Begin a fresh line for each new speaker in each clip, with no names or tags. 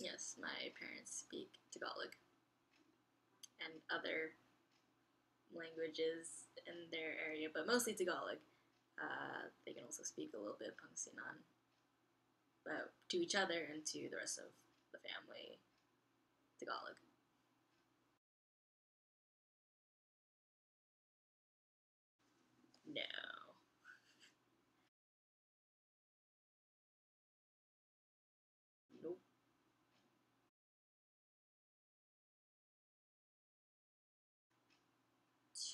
Yes, my parents speak Tagalog and other languages in their area, but mostly Tagalog. They can also speak a little bit of Pangasinan, but to each other and to the rest of the family, Tagalog. No. Nope.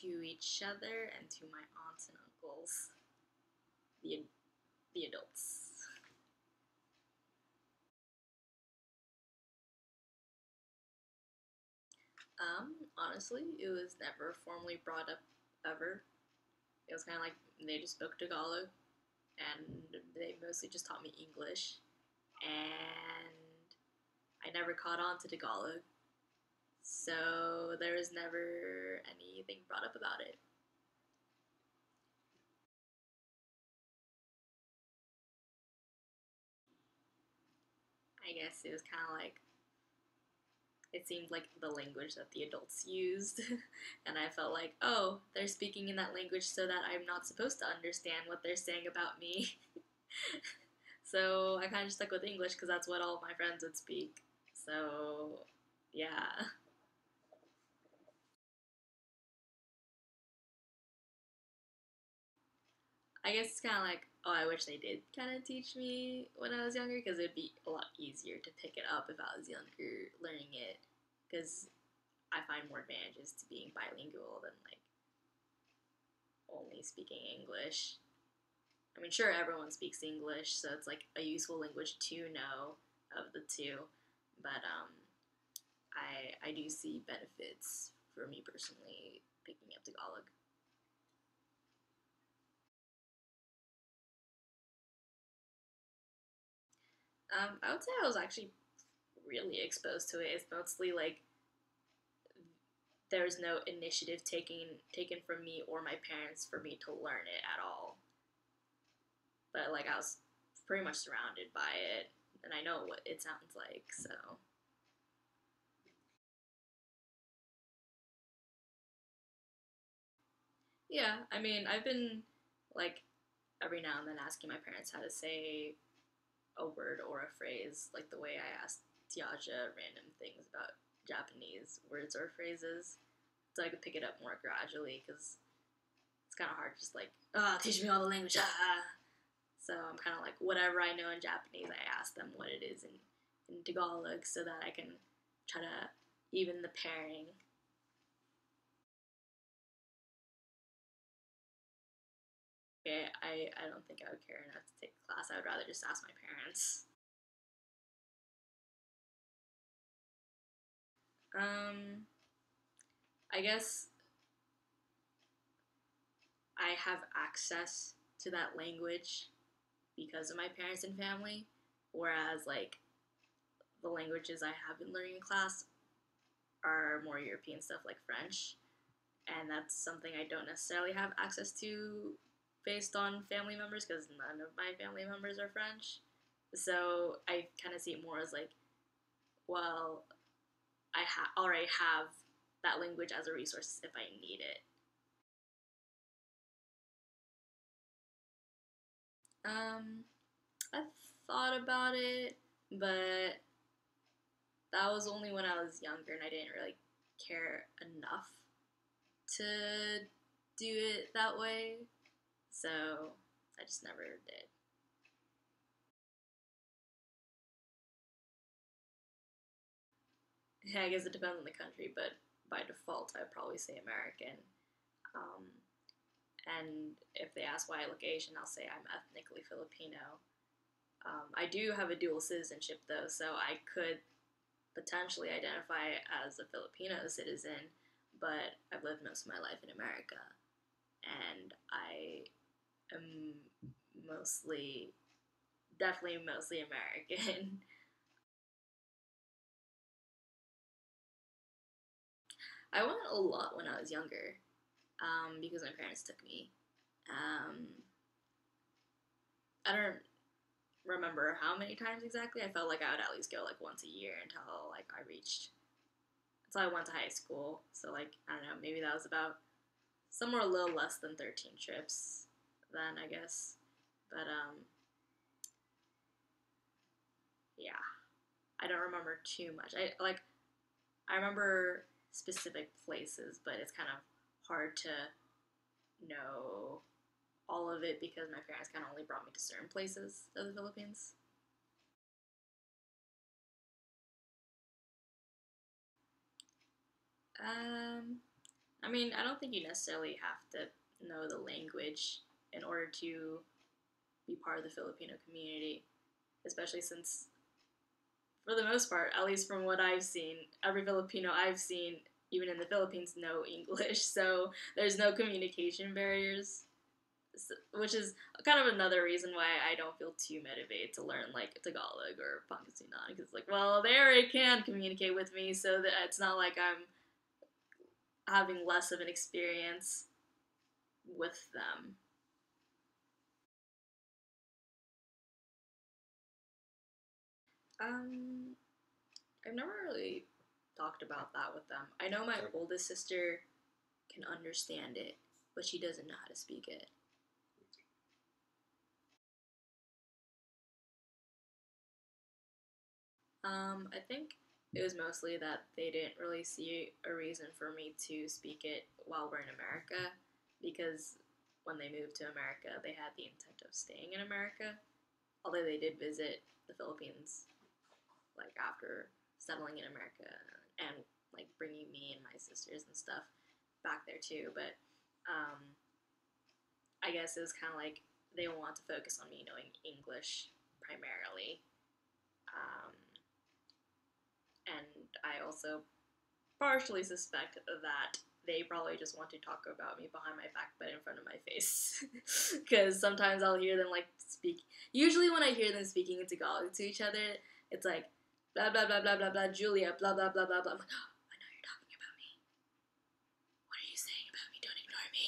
To each other and to my aunts and uncles, the the adults. Honestly, it was never formally brought up ever. It was kind of like they just spoke Tagalog, and they mostly just taught me English, and I never caught on to Tagalog, so there was never anything brought up about it. I guess it was kind of like it seemed like the language that the adults used, and I felt like, oh, they're speaking in that language so that I'm not supposed to understand what they're saying about me. So I kind of just stuck with English because that's what all of my friends would speak. So yeah, I guess it's kind of like, oh, I wish they did kind of teach me when I was younger because it'd be a lot easier to pick it up if I was younger learning it. Because I find more advantages to being bilingual than like only speaking English. I mean, sure, everyone speaks English, so it's like a useful language to know of the two. But I do see benefits for me personally picking up Tagalog. I would say I was actually really exposed to it. It's mostly like there's no initiative taken from me or my parents for me to learn it at all. But like I was pretty much surrounded by it, and I know what it sounds like. So yeah, I mean I've been like every now and then asking my parents how to say a word or a phrase, like the way I asked Tiaja random things about Japanese words or phrases, so I could pick it up more gradually because it's kind of hard just like, teach me all the language. So I'm kind of like, whatever I know in Japanese, I ask them what it is in Tagalog so that I can try to even the pairing. Okay, I don't think I would care enough to take a class. I would rather just ask my parents. Um, I guess I have access to that language because of my parents and family, whereas like the languages I have been learning in class are more European stuff like French, and that's something I don't necessarily have access to based on family members because none of my family members are French. So I kind of see it more as like, well, already have that language as a resource if I need it. I thought about it, but that was only when I was younger and I didn't really care enough to do it that way. So I just never did. Yeah, I guess it depends on the country, but by default, I'd probably say American. Um, and if they ask why I look Asian, I'll say I'm ethnically Filipino. I do have a dual citizenship though, so I could potentially identify as a Filipino citizen, but I've lived most of my life in America, and I am mostly, definitely mostly American. I went a lot when I was younger because my parents took me. Um, I don't. remember how many times exactly. I felt like I would at least go like once a year until like I went to high school. So like I don't know, maybe that was about somewhere a little less than 13 trips then, I guess. But yeah, I don't remember too much. I remember specific places, but it's kind of hard to know all of it because my parents kind of only brought me to certain places of the Philippines. Um, I mean, I don't think you necessarily have to know the language in order to be part of the Filipino community, especially since, for the most part, at least from what I've seen, every Filipino I've seen, even in the Philippines, know English, so there's no communication barriers, which is kind of another reason why I don't feel too motivated to learn like Tagalog or Pangasinan, because like, well, they already can communicate with me, so that it's not like I'm having less of an experience with them. Um, I've never really talked about that with them. I know my oldest sister can understand it, but she doesn't know how to speak it. I think it was mostly that they didn't really see a reason for me to speak it while we're in America, because when they moved to America, they had the intent of staying in America, although they did visit the Philippines like after settling in America and like bringing me and my sisters and stuff back there too. But I guess it was kind of like they want to focus on me knowing English primarily. Um, and I also partially suspect that they probably just want to talk about me behind my back but in front of my face. Because sometimes I'll hear them like speak. Usually, when I hear them speaking in Tagalog to each other, it's like blah blah blah blah blah blah Julia blah blah blah blah blah. I'm like, oh, I know you're talking about me. What are you saying about me? Don't ignore me.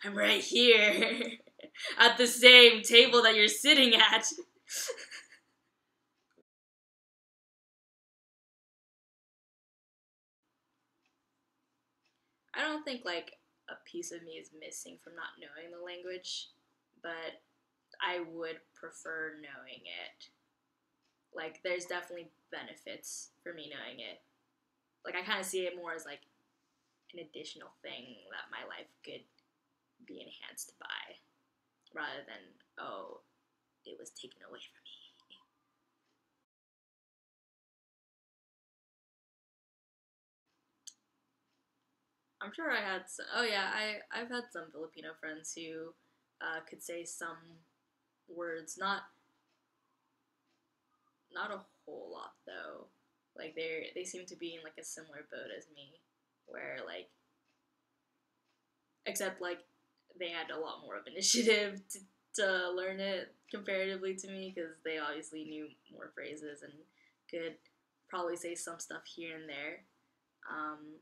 I'm right here at the same table that you're sitting at. I don't think like a piece of me is missing from not knowing the language, but I would prefer knowing it. Like, there's definitely benefits for me knowing it. Like, I kind of see it more as like an additional thing that my life could be enhanced by, rather than, oh, it was taken away from me. I'm sure I had some, oh yeah, I've had some Filipino friends who could say some words, not a whole lot though. Like they seem to be in like a similar boat as me, where like except like they had a lot more of initiative to learn it comparatively to me because they obviously knew more phrases and could probably say some stuff here and there. Um,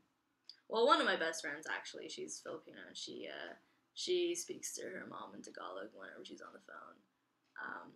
well, one of my best friends actually, she's Filipino. She speaks to her mom in Tagalog whenever she's on the phone. Um,